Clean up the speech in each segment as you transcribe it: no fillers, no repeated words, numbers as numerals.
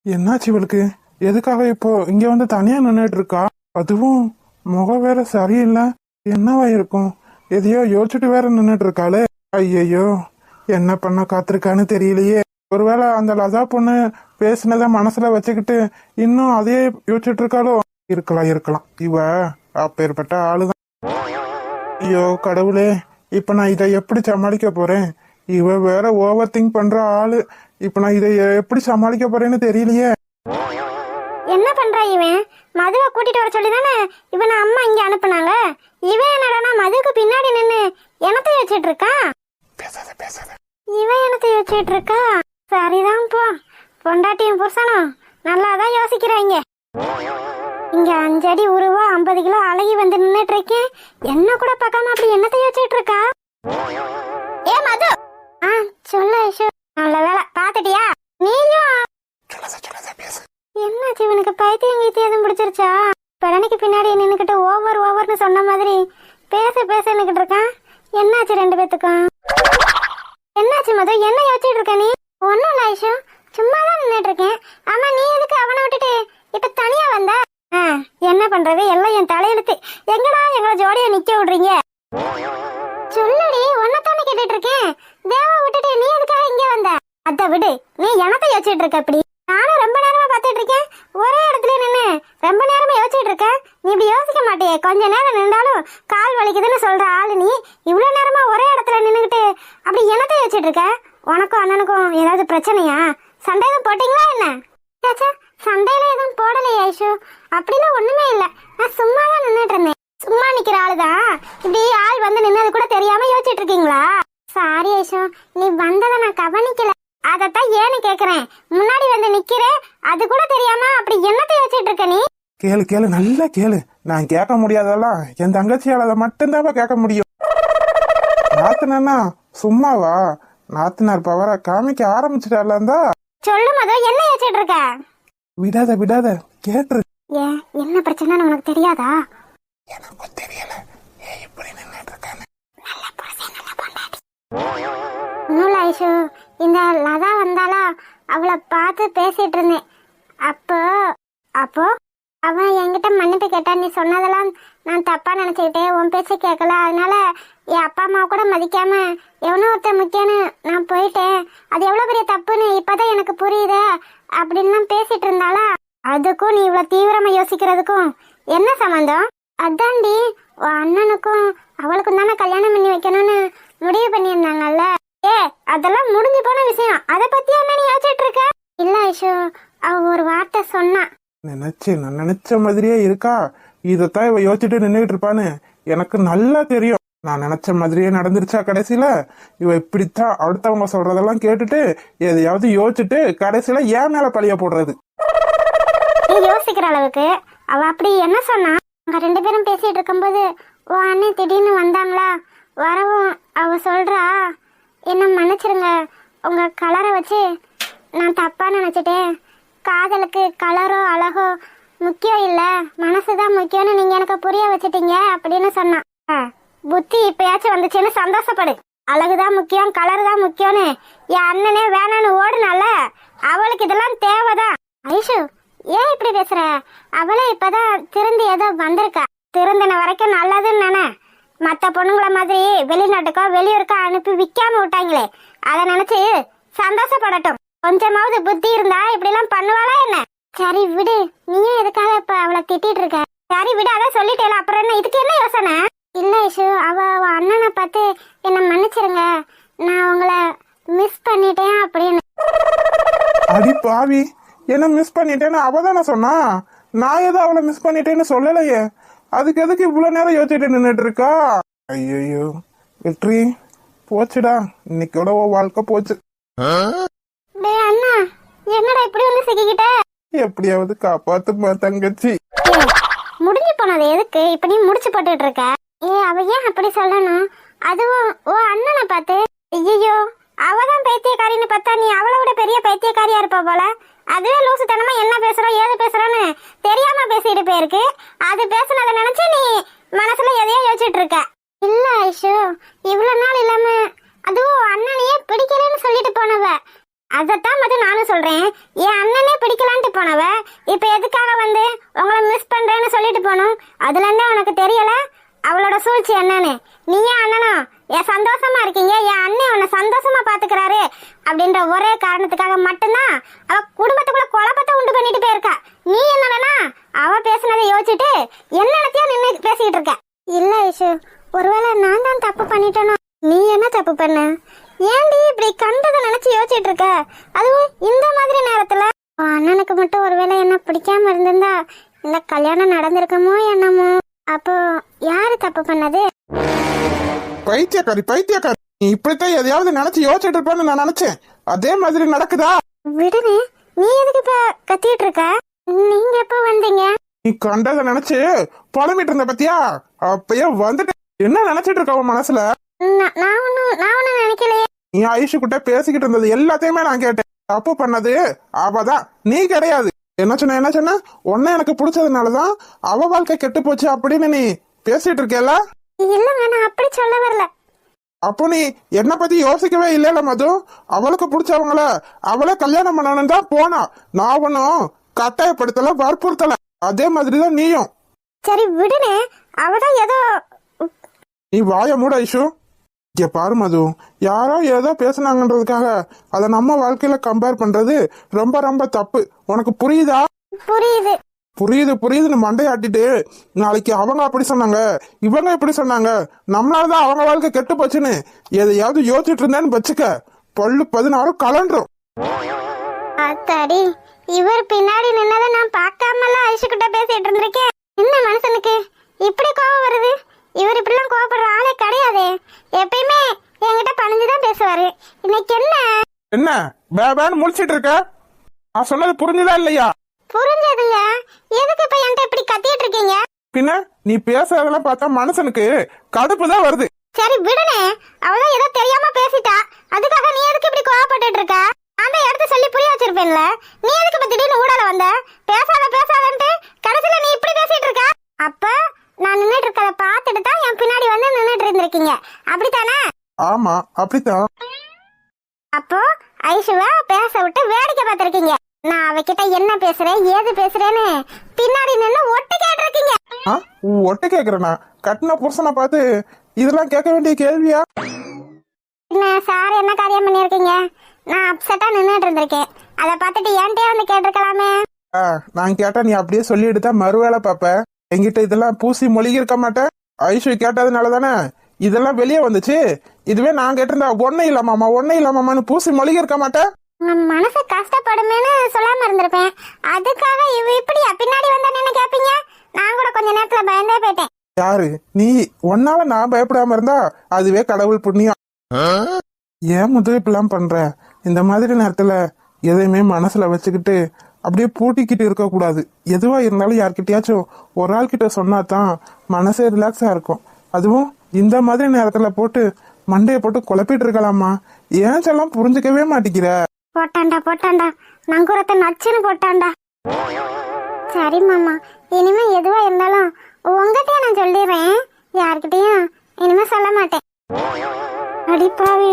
என்னாச்சு இவளுக்கு? எதுக்காக இப்போ இங்க வந்து தனியா நின்னுட்டு இருக்கா? அதுவும் முகம் வேற சரியில்லை. என்னவா இருக்கும்? எதையோ யோசிச்சுட்டு வேற நின்னுட்டு இருக்காளே. ஐயையோ, என்ன பண்ண காத்திருக்கான்னு தெரியலையே. ஒருவேளை அந்த லதா பொண்ணு பேசினத மனசுல வச்சுக்கிட்டு இன்னும் அதே யோசிச்சுட்டு இருக்காளோ? இருக்கலாம். இவ அப்பேற்பட்ட ஆளுதான். ஐயோ கடவுளே, இப்ப நான் இதை எப்படி சமாளிக்க போறேன்? இவ வேற ஓவர் திங்க் பண்ற ஆளு. இப்ப நான் இதை எப்படி சமாளிக்க போறேன்னு தெரியலையே. என்ன பண்றா இவன்? மதுவை கூட்டிட்டு வர சொல்லிதானே இவனை அம்மா இங்க அனுப்புனாங்க. இவன் என்னடா மதுவுக்கு பின்னாடி நின்னு எனத்தை வச்சிட்டு இருக்கான். இவன் எனத்தை வச்சிட்டு இருக்கா. சரிதான் போ. பொண்டாட்டியும் புருஷனும் நல்லாதான் யோசிக்கிறாங்க. இங்க 5 அடி உருவா 50 கிலோ அழகி வந்து நின்னுட்டு இருக்கேன். என்ன கூட பார்க்காம அப்படி என்னத்தை வச்சிட்டு இருக்கா? ஏ மது. சொல்லு ஐஷு. நல்ல வேலை பாத்துட்டியா? நீயும் என்னாச்சு இவனுக்கு? பைத்தியம் எதுவும் பிடிச்சிருச்சா? பழனிக்கு பின்னாடி நின்னுக்கிட்டு ஓவர்னு சொன்ன மாதிரி பேச நின்னுக்கிட்டு இருக்கான். என்னாச்சு 2 பேத்துக்கும்? என்னாச்சு மது? என்ன யோசிச்சுட்டு இருக்க நீ? ஒன்னும் இல்ல ஐஷு, சும்மாதான் நின்னுட்டு இருக்கேன். ஆமா, நீ எதுக்கு அவனை விட்டுட்டு இப்ப தனியா வந்த? என்ன பண்றது, எல்லாம் என் தலையெழுத்து. எங்கடா எங்களை ஜோடியா நிக்க விடுறீங்க? சொல்லுடி, ஒன்னத்தானே கேட்டுட்டு இருக்கேன். தேவா விட்டுட்டு நீ எதுக்காக இங்க வந்த? அத விடு, நீ எனத்தை யோசிச்சுட்டு இருக்க. அப்படி நானும் ரொம்ப நேரமா பாத்துட்டு இருக்கேன். ஒரே இடத்துல நின்னு ரொம்ப நேரமா யோசிச்சுட்டு இருக்க. நீ இப்படி யோசிக்க மாட்டியே. கொஞ்ச நேரம் நின்றாலும் கால் வலிக்குதுன்னு சொல்ற ஆளு நீ இவ்வளவு நேரமா ஒரே இடத்துல நின்னுகிட்டு அப்படி என்னத்தை யோசிச்சுட்டு இருக்க? உனக்கும் அண்ணனுக்கும் ஏதாவது பிரச்சனையா? சண்டை எதுவும் போட்டீங்களா என்ன? சண்டையில எதுவும் போடலையே ஐஷு. அப்படிலாம் ஒண்ணுமே இல்ல. நான் சும்மா தான் நின்னுட்டு இருந்தேன். சும்மா நிக்கிற ஆளுதான் இப்படி ஆள் வந்து நின்னது கூட தெரியாம யோசிச்சுட்டு இருக்கீங்களா? சாரி ஐஷு, நீ வந்ததை நான் கவனிக்கல. அதத்தான் ஏன்னு கேக்குறேன். முன்னாடி வந்து நிக்கிற, அது கூட தெரியாம அப்படி என்னத்தை யோசிச்சுட்டு இருக்க நீ? கேளு நல்லா கேளு. நான் கேட்க முடியாதெல்லாம் என் தங்கச்சியால அதை மட்டும்தான் கேட்க முடியும். நாத்தனா சும்மாவா? நாத்தனார் பவரை காமிக்க ஆரம்பிச்சுட்டாலா? சொல்லு மது, என்ன யோசிச்சுட்டு இருக்க? விடாத கேட்டுரு. ஏன், என்ன பிரச்சனைன்னு உனக்கு தெரியாதா? எனக்கு தெரியல. இப்படி நின்னுட்டு இருக்கானே. நல்ல புருஷன், நல்ல பொண்டாட்டி. ஒண்ணும் ஐஷு, இந்த லதா வந்தாலா, அவளை பார்த்து பேசிட்டு இருந்தேன். அப்போ அவன் என்கிட்ட மன்னிப்பு கேட்டா. நீ சொன்னதெல்லாம் நான் தப்பா நினைச்சுக்கிட்டேன். உன் பேச்ச கேட்கல. அதனால என் அப்பா அம்மா கூட மதிக்காம எவனோ ஒருத்தர் முக்கியன்னு நான் போயிட்டேன். அது எவ்வளவு பெரிய தப்புன்னு இப்பதான் எனக்கு புரியுது அப்படின்னு பேசிட்டு இருந்தாளா. அதுக்கும் நீ இவ்வளவு தீவிரமா யோசிக்கிறதுக்கும் என்ன சம்பந்தம்? அதாண்டி, உன் அண்ணனுக்கும் அவளுக்கும் தானே கல்யாணம் பண்ணி வைக்கணும்னு முடிவு பண்ணியிருந்தாங்கல்ல. அதெல்லாம் முடிஞ்சு போன விஷயம். அத பத்தி என்ன நீ யோசிச்சுட்டு இருக்க? இல்ல ஐஷு, அவ ஒரு வார்த்தை சொன்னா. நான் நினைச்ச மாதிரியே இருக்கா. இதத்தான் இவ யோசிச்சுட்டு நின்றுட்டு இருப்பான்னு எனக்கு நல்லா தெரியும். நான் நினைச்ச மாதிரியே நடந்துருச்சா கடைசியில? இவ இப்படித்தான் அடுத்தவங்க சொல்றதெல்லாம் கேட்டுட்டு எதையாவது யோசிச்சுட்டு கடைசியில ஏன் மேல பழிய போடுறது. நீ யோசிக்கிற அளவுக்கு அவ அப்படி என்ன சொன்னா? அங்க 2 பேரும் பேசிட்டு இருக்கும்போது உன் அண்ணன் திடீர்னு வந்தாங்களா. வரவும் அவ சொல்றா, என்ன மன்னிச்சிருங்க, உங்க கலரை வச்சு நான் தப்பா நினைச்சிட்டேன். காதலுக்கு கலரோ அழகோ முக்கியம் இல்ல, மனசுதான் முக்கியம்னு நீங்க எனக்கு புரிய வச்சுட்டீங்க அப்படின்னு சொன்னான். புத்தி இப்பயாச்சும் வந்துச்சுன்னு சந்தோஷப்படு. அழகுதான் முக்கியம், கலர் தான் முக்கியம்னு என் அண்ணனே வேணான்னு ஓடுனால அவளுக்கு இதெல்லாம் தேவைதான். ஐஷு, ஏன் இப்படி பேசுற? அவளே இப்பதான் திருந்து ஏதோ வந்திருக்கா. திருந்தின வரைக்கும் நல்லதுன்னு நானே. மத்த பொண்ணுங்கள மாதிரி வெளிநாட்டுக்கோ வெளியூருக்கோ அனுப்பி விக்காம விட்டாங்களே, அதை நினைச்சு சந்தோஷப்படட்டும். கொஞ்சமாவது புத்தி இருந்தா இப்படி எல்லாம் பண்ணுவாளா என்ன? சரி விடு, நீயும் எதுக்காக இப்ப அவளை திட்டிட்டு இருக்க? சரி விடு, அதான் சொல்லிட்டேல, அப்புறம் என்ன இதுக்கு என்ன யோசனை? இல்ல ஐஷு, அவ அண்ணனை பார்த்து என்ன மன்னிச்சிருங்க, நான் உங்களை மிஸ் பண்ணிட்டேன் அப்படின்னு. அடி பாவி, என்ன மிஸ் பண்ணிட்டேன்னு அவதானே சொன்னா. நான் ஏதோ அவளை மிஸ் பண்ணிட்டேன்னு சொல்லலையே. அதுக்கு எதுக்கு இவ்வளவு நேரம் யோசிச்சுட்டு நின்றுட்டு இருக்கா? ஐயோ வெற்றி, போச்சுடா, இன்னைக்கோட வாழ்க்கை போச்சு. அண்ணா, என்னடா இப்படி வந்து சிக்கிக்கிட்ட? எப்படியாவது காப்பாத்துமா தங்கச்சி. முடிஞ்சு போனது எதுக்கு இப்ப நீ முடிச்சு போட்டுட்டு இருக்க? அவ ஏன் அப்படி சொல்லணும்? அதுவும் ஓ அண்ணனை பார்த்து. ஐயோ, அவதான் பைத்தியக்காரின்னு பார்த்தா நீ அவளை விட பெரிய பைத்தியக்காரியா இருப்ப போல. அதுவே லூசுத்தனமா என்ன பேசுறோம் ஏது பேசுறோன்னு தெரியாம பேசிட்டு போயிருக்கு. அது பேசுனதை நினைச்சு நீ மனசுல எதையோ யோசிச்சுட்டு இருக்க. இல்ல ஐஷு, இவ்வளவு நாள் இல்லாம அதுவும் அண்ணனையே பிடிக்கலன்னு சொல்லிட்டு போனவ. அதத்தான் மட்டும் நானும் சொல்றேன். என் அண்ணனே பிடிக்கலான்னு போனவ இப்ப எதுக்காக வந்து உங்களை மிஸ் பண்றேன்னு சொல்லிட்டு போனோம். அதுல இருந்தே உனக்கு தெரியல அவளோட சூழ்ச்சி என்னன்னு. நீயே அண்ணனும் என் சந்தோஷமா இருக்கீங்க, என் அண்ணன் உன்னை சந்தோஷமா பாத்துக்கிறாரு அப்படின்ற ஒரே காரணத்துக்காக மட்டும்தான் அவ குடும்பத்துக்குள்ள குழப்பத்தை உண்டு பண்ணிட்டு போயிருக்கா. நீ என்னன்னா அவ பேசுனதை யோசிச்சுட்டு என்னத்தையோ நின்று பேசிக்கிட்டு இருக்க. இல்ல ஐஷு, ஒருவேளை நான் தான் தப்பு பண்ணிட்டேனோ? நீ என்ன தப்பு பண்ண? ஏன்டி இப்படி கண்டதை நினைச்சு யோசிச்சுட்டு இருக்க? அதுவும் இந்த மாதிரி நேரத்துல. அண்ணனுக்கு மட்டும் ஒருவேளை என்ன பிடிக்காம இருந்திருந்தா இந்த கல்யாணம் நடந்திருக்குமோ என்னமோ. அப்போ யாரு தப்பு பண்ணது? பைத்தியக்காரி பைத்தியக்காரி, நீ இப்படித்தான் எதையாவது நினைச்சு யோசிச்சுட்டு இருப்பேன்னு நான் நினைச்சேன். அதே மாதிரி நடக்குதா? விடுனே, நீ எதுக்கு இப்ப கத்திட்டு இருக்க? நீங்க எப்ப வந்தீங்க? நீ கண்டதை நினைச்சு புலம்பிட்டு இருந்த பத்தியா? அப்பயே வந்துட்டு என்ன நினைச்சிட்டு இருக்க உன் மனசுல? நான் ஒன்னும் நினைக்கலையே. நீ ஐஷு கிட்ட பேசிக்கிட்டு இருந்தது எல்லாத்தையுமே நான் கேட்டேன். தப்பு பண்ணது அவதான், நீ கிடையாது. என்ன சொன்ன உன்ன எனக்கு பிடிச்சதுனாலதான் அவ வாழ்க்கை கெட்டு போச்சு அப்படின்னு நீ பேசிட்டு இருக்கல. இல்லங்க, நான் அப்படி சொல்ல வரல. அப்போ நீ என்ன பத்தி யோசிக்கவே இல்லைல மது? அவளுக்கு பிடிச்சவங்கள அவளே கல்யாணம் பண்ணணும் தான் போனா. நான் ஒன்னும் கட்டாயப்படுத்தல, வற்புறுத்தல. அதே மாதிரிதான் நீயும். சரி விடுனே, அவதான் ஏதோ. நீ வாய மூட ஐஷு. இங்க பாரு மது, யாரோ ஏதோ பேசுனாங்கன்றதுக்காக அத நம்ம வாழ்க்கையில கம்பேர் பண்றது ரொம்ப ரொம்ப தப்பு. உனக்கு புரியுதா? புரியுது புரியுதுன்னு மண்டையாட்டிட்டு நாளைக்கு அவங்க அப்படி சொன்னாங்க, இவங்க இப்படி சொன்னாங்க, நம்மளாலதான் அவங்க வாழ்க்கை கெட்டு போச்சுன்னு எதையாவது யோசிச்சுட்டு இருந்தேன்னு வச்சுக்க, பல்லு 16 கலண்டுரும். அத்தாடி, இவர் பின்னாடி நின்னதை நான் பார்க்காமல ஐஷு கிட்ட பேசிட்டு இருந்திருக்கேன். என்ன மனுஷனுக்கு இப்படி கோவம் வருது? இவர் இப்படிலாம் கோவப்படுற ஆளே கிடையாதே. எப்பயுமே என்கிட்ட பணிஞ்சுதான் பேசுவாரு. இன்னைக்கு என்ன பேபான்னு முழிச்சிட்டு இருக்க? நான் சொன்னது புரிஞ்சுதா இல்லையா? புரிஞ்சதுங்க. எதுக்கு இப்ப என்கிட்ட இப்படி கத்திட்டு இருக்கீங்க? பின்ன நீ பேசுறதெல்லாம் பார்த்தா மனுஷனுக்கு கடுப்பு தான் வருது. சரி விடுனே, அவதான் ஏதோ தெரியாம பேசிட்டா. அதுக்காக நீ எதுக்கு இப்படி கோவப்பட்டு இருக்க? அந்த இடத்த சொல்லி புரிய வச்சிருப்பேன்ல. நீ எதுக்கு இப்ப திடீர்னு ஊடால வந்த? பேசாதன்ட்டு கடைசியில நீ இப்படி பேசிட்டு இருக்க. அப்ப நான் நின்னுட்டு இருக்கத பாத்துட்டு தான் என் பின்னாடி வந்து நின்னுட்டு இருந்திருக்கீங்க, அப்படித்தானே? ஆமா, அப்படித்தான். அப்போ ஐஷுவ பேச விட்டு வேடிக்கை பார்த்திருக்கீங்க. நான் அவகிட்ட என்ன பேசுறேன் ஏது பேசுறேன்னு பின்னாடி நின்னு ஒட்டு கேட்டிருக்கீங்க. ஒட்டு கேக்குறேனா? கட்டின புருஷனை பார்த்து இதெல்லாம் கேட்க வேண்டிய கேள்வியா? என்ன சார், என்ன காரியம் பண்ணிருக்கீங்க? நான் அப்செட்டா நின்னுட்டு இருந்திருக்கேன். அதை பார்த்துட்டு என்கிட்டயே வந்து கேட்டிருக்கலாமே. நான் கேட்டா நீ அப்படியே சொல்லிட்டு தான் மறுவேளை பாப்ப. என்கிட்ட இதெல்லாம் பூசி மொழிகி இருக்க மாட்டேன். ஐஷு கேட்டதுனால தானே இதெல்லாம் வெளியே வந்துச்சு. இதுவே நான் கேட்டிருந்தா ஒன்னும் இல்லாமான்னு பூசி மொழிகி இருக்க மாட்டேன். மனசு கஷ்டப்படுமேன்னு சொல்லாம இருந்திருப்பேன். அதுக்காக இவ இப்படி பின்னாடி வந்தா என்ன கேப்பீங்க? நான் கூட கொஞ்ச நேரத்துல பயந்தே போயிட்டேன். யாரு நீ? ஒன்னால நான் பயப்படாம இருந்தா அதுவே கடவுள் புண்ணியம். ஏன் முதல் இப்பெல்லாம் பண்ற? இந்த மாதிரி நேரத்துல எதையுமே மனசுல வச்சுக்கிட்டு அப்படியே பூட்டிக்கிட்டு இருக்க கூடாது. எதுவா இருந்தாலும் யார்கிட்டயாச்சும் ஒரு ஆள் கிட்ட சொன்னாதான் மனசே ரிலாக்ஸா இருக்கும். அதுவும் இந்த மாதிரி நேரத்துல போட்டு மண்டையை போட்டு குழப்பிட்டு இருக்கலாமா? ஏன் செல்லாம் புரிஞ்சுக்கவே மாட்டேங்கிற? போட்டாண்டா நங்குரத்தை நச்சுன்னு போட்டாண்டா. சரி மாமா, இனிமே எதுவா இருந்தாலும் உங்ககிட்டயே நான் சொல்லிடுறேன். யார்கிட்டயும் இனிமே சொல்ல மாட்டேன். அடிப்பாவி,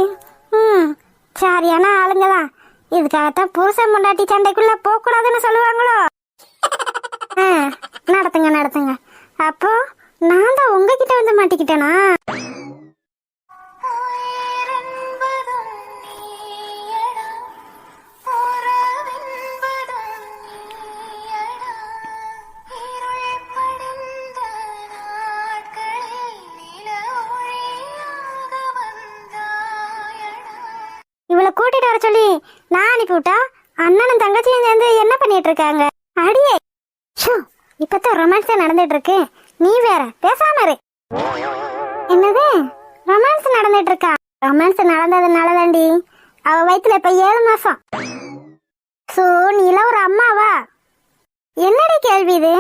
சரியான ஆளுங்கதான். இதுக்காகத்தான் புருஷன் முண்டாட்டி சண்டைக்குள்ள போக கூடாதுன்னு சொல்லுவாங்களோ? நடத்துங்க. அப்போ நான் தான் உங்ககிட்ட வந்து மாட்டிக்கிட்டேனா? இவளை கூட்டிட்டு வர சொல்லி நான் அனுப்பிவிட்டா அண்ணனும் தங்கச்சியும் சேர்ந்து என்ன பண்ணிட்டு இருக்காங்க? அடியே, இப்பதான் ரொமான்ஸ் நடந்துட்டு இருக்கு. நீ வேற பேசாம இரு. என்னது ரொமான்ஸ் நடந்துட்டு இருக்கா? ரொமான்ஸ் நடந்ததுனால தாண்டி அவ வயித்துல இப்ப 7 மாசம். சோ நீல ஒரு அம்மாவா? என்னடி கேள்வி இது?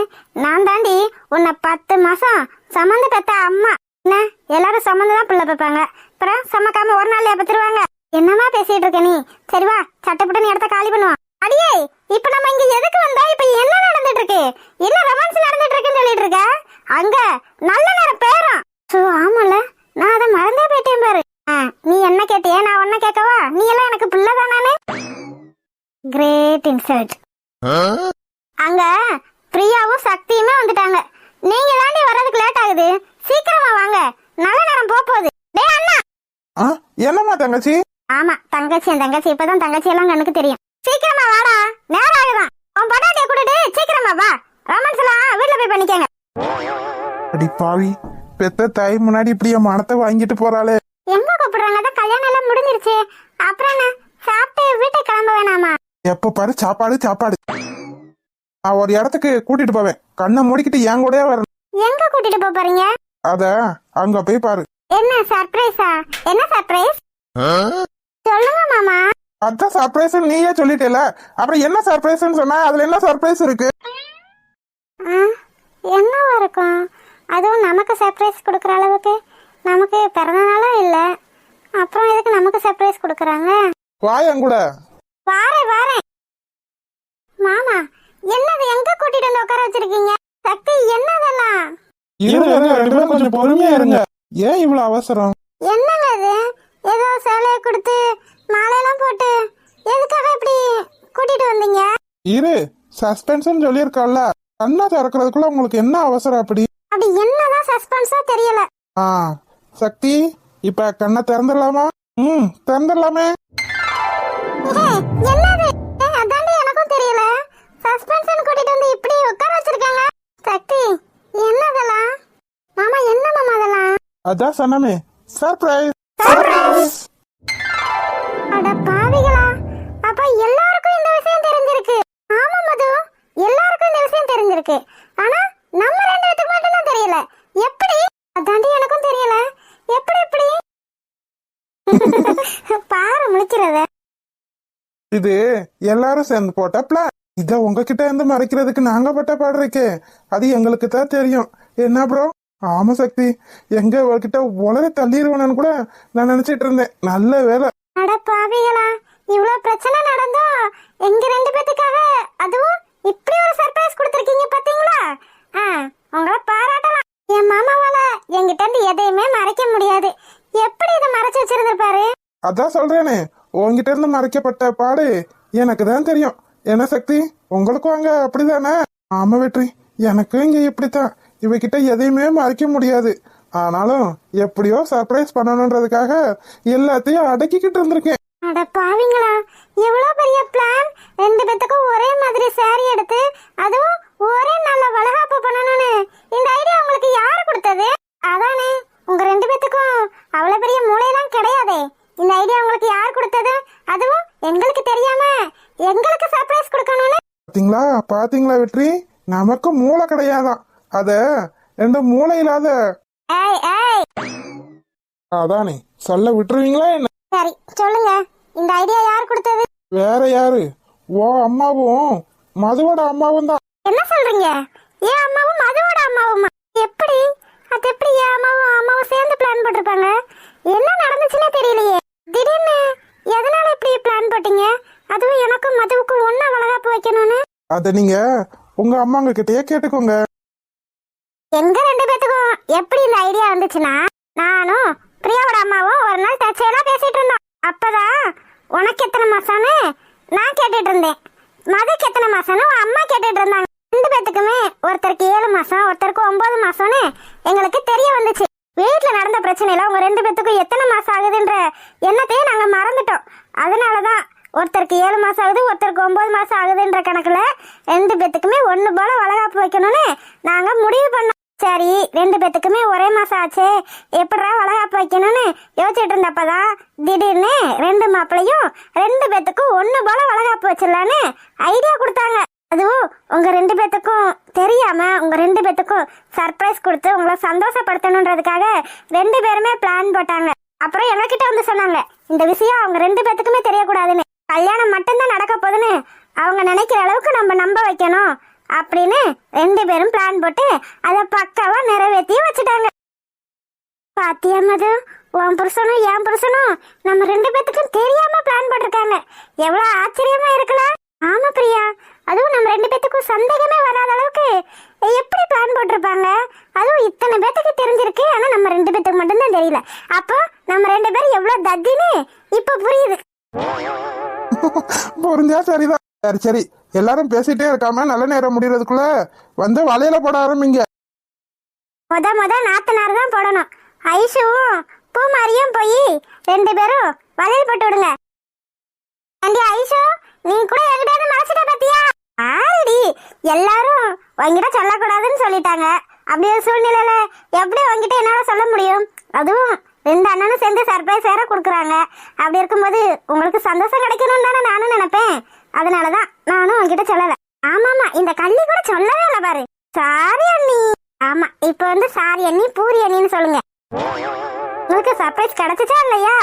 நான் தாண்டி உன்னை 10 மாசம் சம்மந்த பெத்த அம்மா. என்ன எல்லாரும் சம்மந்ததான் பிள்ளை வைப்பாங்க, அப்புறம் சமக்காம ஒரு நாள் பத்துருவாங்க. என்னமா பேசிட்டு இருக்க நீ? சரி வா, சட்டப்பட்டு நீ இடத்த காலி பண்ணுவான். அடியே, இப்ப நம்ம இங்க எதுக்கு வந்தா? இப்ப என்ன நடந்துட்டு இருக்கு? என்ன ரொமான்ஸ் நடந்துட்டு இருக்குன்னு சொல்லிட்டு இருக்க? அங்க நல்ல நேரம் பேரும். சோ ஆமால, நான் அதை மறந்தே போயிட்டேன் பாரு. நீ என்ன கேட்டியே, நான் ஒன்ன கேட்கவா? நீ எல்லாம் எனக்கு பிள்ளைதானே? Great insult. அங்க பிரியாவும் சக்தியுமே வந்துட்டாங்க. நீங்க தாண்டி வர்றதுக்கு லேட் ஆகுது. சீக்கிரமா வாங்க, நல்ல நேரம் போகுது. டேய் அண்ணா. என்னம்மா தங்கச்சி? ஆமா தங்கச்சி, என் தங்கச்சி. இப்பதான் தங்கச்சி எல்லாம் எனக்கு தெரியும். சீக்கிரமா வாடா, நேரம் ஆகுதான். உன் பொண்டாட்டிய கூட்டிட்டு சீக்கிரமா வா. ரொமான்ஸ் எல்லாம் வீட்டுல போய் பண்ணிக்கங்க. அடி பாவி, பெத்த தாய் முன்னாடி இப்படி என் மனத்தை வாங்கிட்டு போறாளே. எங்க கூப்பிடுறாங்க? அதான் கல்யாணம் எல்லாம் முடிஞ்சிருச்சு. அப்புறம் என்ன, சாப்பிட்டு வீட்டுக்கு கிளம்ப வேணாமா? எப்ப பாரு சாப்பாடு சாப்பாடு. நான் ஒரு இடத்துக்கு கூட்டிட்டு போவேன். கண்ணை மூடிக்கிட்டு என் கூடயே வரணும். எங்க கூட்டிட்டு போறீங்க? அத அங்க போய் பாரு. என்ன சர்ப்ரைஸா? என்ன சர்ப்ரைஸ்? சொல்லுங்க மாமா. அதான் சர்ப்ரைஸ் நீயே சொல்லிட்டேல, அப்புறம் என்ன சர்ப்ரைஸ் சொன்னா அதுல என்ன சர்ப்ரைஸ் இருக்கு? என்னவா இருக்கும்? அதுவும் நமக்கு சர்ப்ரைஸ் கொடுக்குற அளவுக்கு நமக்கு பிறந்த நாளும் இல்ல. அப்புறம் எதுக்கு நமக்கு சர்ப்ரைஸ் கொடுக்குறாங்க? வாயன் கூட. வாரேன் மாமா. என்னது எங்க கூட்டிட்டு வந்து உட்கார வச்சிருக்கீங்க? சக்தி, என்னதெல்லாம்? இருங்க, கொஞ்சம் பொறுமையா இருங்க. ஏன் இவ்வளவு அவசரம்? என்னங்க இது? ஏதோ சேலையை கொடுத்து மாலையெல்லாம் போட்டு எதுக்காக இப்படி கூட்டிட்டு வந்தீங்க? இரு, சஸ்பென்ஸ் சொல்லியிருக்கால, கண்ணா திறக்கிறதுக்குள்ள உங்களுக்கு என்ன அவசரம்? அப்படி என்னதான் சஸ்பென்ஸா தெரியல. சக்தி, இப்ப கண்ணை திறந்துடலாமா? திறந்துடலாமே. என்னது? அதாண்டி எனக்கும் தெரியல. சஸ்பென்ஷன் கூட்டிட்டு வந்து இப்படி உட்கார வச்சிருக்காங்க. சக்தி, என்னதெல்லாம்? மாமா, என்ன மாமா அதெல்லாம்? அதான் சொன்னமே, சர்ப்ரைஸ். அட பாவிகளா, அப்ப எல்லாருக்கும் இந்த விஷயம் தெரிஞ்சிருக்கு. ஆமா மது, எல்லாருக்கும் இந்த விஷயம் தெரிஞ்சிருக்கு. ஆனா நம்ம ரெண்டு பேத்துக்கு மட்டும் தான் தெரியல. எப்படி? அதாண்டி எனக்கும் தெரியல. எப்படி பாரு முழிக்கிறத. இது எல்லாரும் சேர்ந்து போட்ட பிளான். இத உங்ககிட்ட இருந்து மறைக்கிறதுக்கு நாங்க பட்ட பாடுறக்கே அது எங்களுக்கு தான் தெரியும். என்ன ப்ரோ? ஆமா சக்தி, எங்க உங்ககிட்ட உலக தள்ளிடுவேன்னு கூட நான் நினைச்சிட்டு இருந்தேன். நல்ல வேலை. அட பாவிகளா, இவ்வளவு பிரச்சனை நடந்தோம் எங்க ரெண்டு பேத்துக்காக அதுவும் இப்படி ஒரு சர்ப்ரைஸ் கொடுத்திருக்கீங்க பாத்தீங்களா? உங்களை பாராட்டலாம். என் மாமாவால என்கிட்ட இருந்து எதையுமே மறைக்க முடியாது. எப்படி இதை மறைச்சு வச்சிருந்திருப்பாரு? அதான் சொல்றேனே, உங்ககிட்ட இருந்து மறைக்கப்பட்ட பாடு எனக்கு தான் தெரியும். என்ன சக்தி, உங்களுக்கும் அங்க அப்படிதானே? ஆமா வெற்றி, எனக்கும் இங்க இப்படித்தான். இவகிட்ட எதையுமே மறைக்க முடியாது. ஆனாலும் எப்படியோ சர்ப்ரைஸ் பண்ணணும்ன்றதுக்காக எல்லாத்தையும் அடக்கிக்கிட்டு இருந்திருக்கேன். அட பாவிங்களா, எவ்வளவு பெரிய பிளான்! ரெண்டு பேத்துக்கும் ஒரே மாதிரி சாரி எடுத்து அதுவும் ஒரே நல்ல வளகாப்பு பண்ணணும்னு இந்த ஐடியா உங்களுக்கு யாரு கொடுத்தது? அதானே, உங்க ரெண்டு பேத்துக்கும் அவ்வளவு பெரிய மூளையெல்லாம் கிடையாதே. இந்த ஐடியா உங்களுக்கு யார் கொடுத்தது? அதுவும் எங்களுக்கு தெரியாம எங்களுக்கு சர்ப்ரைஸ் கொடுக்கணும்னு. பாத்தீங்களா வெற்றி, நமக்கு மூளை கிடையாதான். அத ரெண்டு மூளை இல்லாத. அதானே, சொல்ல விட்டுருவீங்களா என்ன? சரி சொல்லுங்க, இந்த ஐடியா யார் கொடுத்தது? வேற யாரு? ஓ அம்மாவும் மதுவோட அம்மாவும் தான். என்ன சொல்றீங்க? ஏன் அம்மாவும் மதுவோட அம்மாவுமா? எப்படி? அது எப்படி என் அம்மாவும் சேர்ந்து பிளான் போட்டிருப்பாங்க? என்ன நடந்துச்சுன்னே தெரியலையே. திடீர்னு எதனால இப்படி பிளான் போட்டீங்க? அதுவும் எனக்கும் மதுவுக்கும் ஒன்னா வளகாப்பு வைக்கணும்னு. அத நீங்க உங்க அம்மாங்க கிட்டயே கேட்டுக்கோங்க. எங்க ரெண்டு பேத்துக்கும் எப்படி இந்த ஐடியா வந்துச்சுன்னா, நானும் பிரியாவோட அம்மாவும் ஒரு நாள் தச்சையெல்லாம் பேசிட்டு இருந்தோம். அப்பதான் உனக்கு எத்தனை மாசம்னு நான் கேட்டுட்டு இருந்தேன், மதுக்கு எத்தனை மாசம்னு அம்மா கேட்டுட்டு இருந்தாங்க. ரெண்டு பேத்துக்குமே ஒருத்தருக்கு 7 மாசம் ஒருத்தருக்கு 9 மாசம்னு எங்களுக்கு தெரிய வந்துச்சு. வீட்டுல நடந்த பிரச்சனையில உங்க ரெண்டு பேத்துக்கும் எத்தனை மாசம் ஆகுதுன்ற எண்ணத்தையே நாங்க மறந்துட்டோம். அதனாலதான் ஒருத்தருக்கு 7 மாசம் ஆகுது ஒருத்தருக்கு 9 மாசம் ஆகுதுன்ற கணக்குல ரெண்டு பேத்துக்குமே ஒண்ணு போல வளகாப்பு வைக்கணும்னு நாங்க முடிவு பண்ணோம். சரி, ரெண்டு பேத்துக்குமே ஒரே மாசம் ஆச்சு, எப்படா வளகாப்பு வைக்கணும்னு யோசிச்சுட்டு இருந்தப்பதான் திடீர்னு ரெண்டு மாப்பிளையும் ரெண்டு பேத்துக்கும் ஒண்ணு போல வளகாப்பு வச்சிடலான்னு ஐடியா கொடுத்தாங்க. அதுவும் உங்க ரெண்டு பேத்துக்கும் தெரியாம உங்க ரெண்டு பேத்துக்கும் சர்ப்ரைஸ் கொடுத்து உங்களை சந்தோஷப்படுத்தணுன்றதுக்காக ரெண்டு பேருமே பிளான் போட்டாங்க. அப்புறம் எங்ககிட்ட வந்து சொன்னாங்க, இந்த விஷயம் அவங்க ரெண்டு பேத்துக்குமே தெரியக்கூடாதுன்னு, கல்யாணம் மட்டும்தான் நடக்க போகுதுன்னு அவங்க நினைக்கிற அளவுக்கு நம்ம நம்ப வைக்கணும் அப்படின்னு ரெண்டு பேரும் பிளான் போட்டு அதை பக்காவா நிறைவேற்றியும் வச்சுட்டாங்க. பாத்தியா மது, உன் புருஷனும் என் புருஷனும் நம்ம ரெண்டு பேத்துக்கும் தெரியாம பிளான் போட்டிருக்காங்க. எவ்வளவு ஆச்சரியமா இருக்கலாம். ஆமா பிரியா, அதுவும் நம்ம ரெண்டு பேத்துக்கும் சந்தேகமே வராத அளவுக்கு எப்படி பிளான் போட்டிருப்பாங்க. அதுவும் இத்தனை பேத்துக்கு தெரிஞ்சிருக்கு, ஆனா நம்ம ரெண்டு பேத்துக்கு மட்டும்தான் தெரியல. அப்போ நம்ம ரெண்டு பேரும் எவ்வளவு தத்தின்னு இப்ப புரியுது. புரிஞ்சா சரிதான். சரி சரி, எல்லாரும் பேசிட்டே இருக்காம நல்ல நேரம் முடியறதுக்குள்ள வந்து வலையில போட ஆரம்பிங்க. முத நாத்தனார் தான் போடணும். ஐஷுவும் பூமாரியும் போய் 2 பேரும் வளையல் போட்டு விடுங்க. ஆண்டி ஐஷு, நீ கூட என்கிட்ட மறைச்சிட்ட பாத்தியா? ஆடி எல்லாரும் உங்ககிட்ட சொல்லக்கூடாதுன்னு சொல்லிட்டாங்க. அப்படி ஒரு சூழ்நிலையில எப்படி உங்ககிட்ட என்னால சொல்ல முடியும்? அதுவும் 2 அண்ணனும் சேர்ந்து சர்ப்ரைஸ் வேற கொடுக்குறாங்க. அப்படி இருக்கும்போது உங்களுக்கு சந்தோஷம் கிடைக்கணும்னு தானே நானும் நினைப்பேன். அதனாலதான் நானும் உங்ககிட்ட சொல்லல. ஆமாமா, இந்த கள்ளி கூட சொல்லவே இல்லை பாரு. சாரி அண்ணி. ஆமா, இப்ப வந்து சாரி அண்ணி பூரி அண்ணின்னு சொல்லுங்க. உங்களுக்கு சர்ப்ரைஸ் கிடைச்சிச்சா இல்லையா?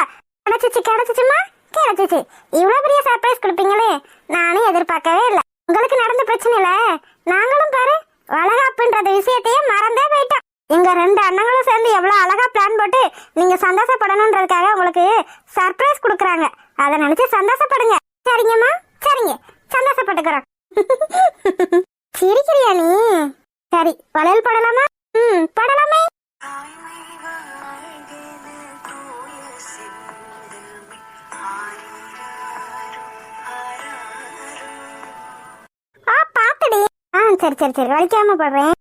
கிடைச்சிச்சுமா கிடைச்சிச்சு. இவ்வளவு பெரிய சர்ப்ரைஸ் கொடுப்பீங்களே நானும் எதிர்பார்க்கவே இல்லை. உங்களுக்கு நடந்த பிரச்சனை இல்ல, நாங்களும் பாரு வளகாப்புன்றது விஷயத்தையே மறந்தே போயிட்டோம். எங்க 2 அண்ணங்களும் சேர்ந்து எவ்வளவு அழகா பிளான் போட்டு நீங்க சந்தோஷப்படணும்ன்றதுக்காக உங்களுக்கு சர்ப்ரைஸ் கொடுக்குறாங்க. அதை நினைச்சு சந்தோஷப்படுங்க. சரிங்கம்மா, சரிங்க, சந்தோஷப்பட்டுக்கிறோம். சிரிக்கிறியா நீ? சரி, வளையல் போடலாமா? போடலாமே. பாத்துடி. சரி சரி சரி, வலிக்காம போடுறேன்.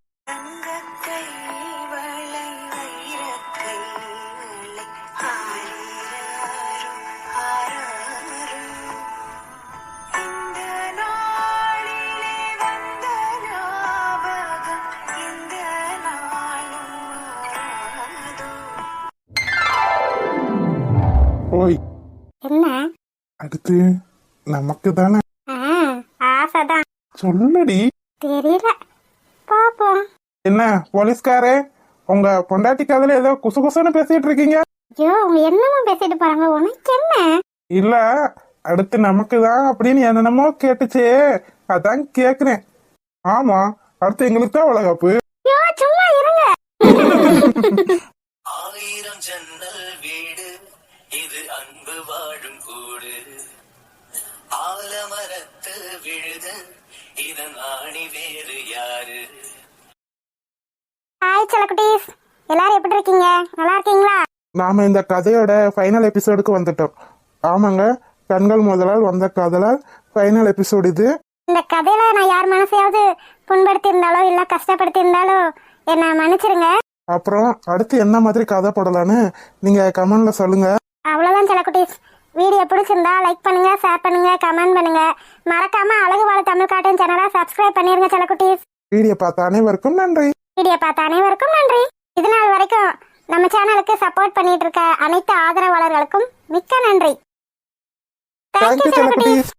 ஓய், என்ன அடுத்து நமக்கு தானே? ஆசைதான். சொல்லுடி. தெரியல, பாப்போம். என்ன போலீஸ்காரே, உங்க பொண்டாட்டி கதையில ஏதோ குசு குசுன்னு பேசிட்டு இருக்கீங்க? ஐயோ, அவங்க என்னமோ பேசிட்டு போறாங்க. உனக்கு என்ன? இல்ல, அடுத்து நமக்கு தான் அப்படின்னு என்னென்னமோ கேட்டுச்சே, அதான் கேக்குறேன். ஆமா, அடுத்து எங்களுக்கு தான் வளகாப்பு. ஐயோ, சும்மா இருங்க. 1000 ஜன்னல் வீடு, இது அன்பு வாழும் கூடு. ஆலமரத்து விழுது, இதன் ஆணி வேறு யாரு? ஹாய் செல்லக்குட்டீஸ், எல்லாரும் எப்படி இருக்கீங்க? நல்லா இருக்கீங்களா? நாம இந்த கதையோட ஃபைனல் எபிசோடுக்கு வந்துட்டோம். ஆமாங்க, கண்கள் முதலால் வந்த காதலால் ஃபைனல் எபிசோடு இது. இந்த கதையில நான் யார் மனசையாவது புண்படுத்தி இருந்தாலோ இல்ல கஷ்டப்படுத்தி இருந்தாலோ என்ன மன்னிச்சிருங்க. அப்புறம் அடுத்து என்ன மாதிரி கதை போடலான்னு நீங்க கமெண்ட்ல சொல்லுங்க. அவ்வளவுதான் செல்லக்குட்டீஸ். வீடியோ பிடிச்சிருந்தா லைக் பண்ணுங்க, ஷேர் பண்ணுங்க, கமெண்ட் பண்ணுங்க. மறக்காம அழகு வாழ தமிழ் கார்ட்டூன் சேனலை சப்ஸ்கிரைப் பண்ணிருங்க செல்லக்குட்டீஸ். வீடியோ பார்த்த அனைவருக்கும் நன்றி. வீடியோ பார்த்த அனைவருக்கும் நன்றி. இது நாள் வரைக்கும் நம்ம சேனலுக்கு சப்போர்ட் பண்ணிட்டு இருக்க அனைத்து ஆதரவாளர்களுக்கும் மிக்க நன்றி. தேங்க்யூ செல்லக்குட்டீஸ்.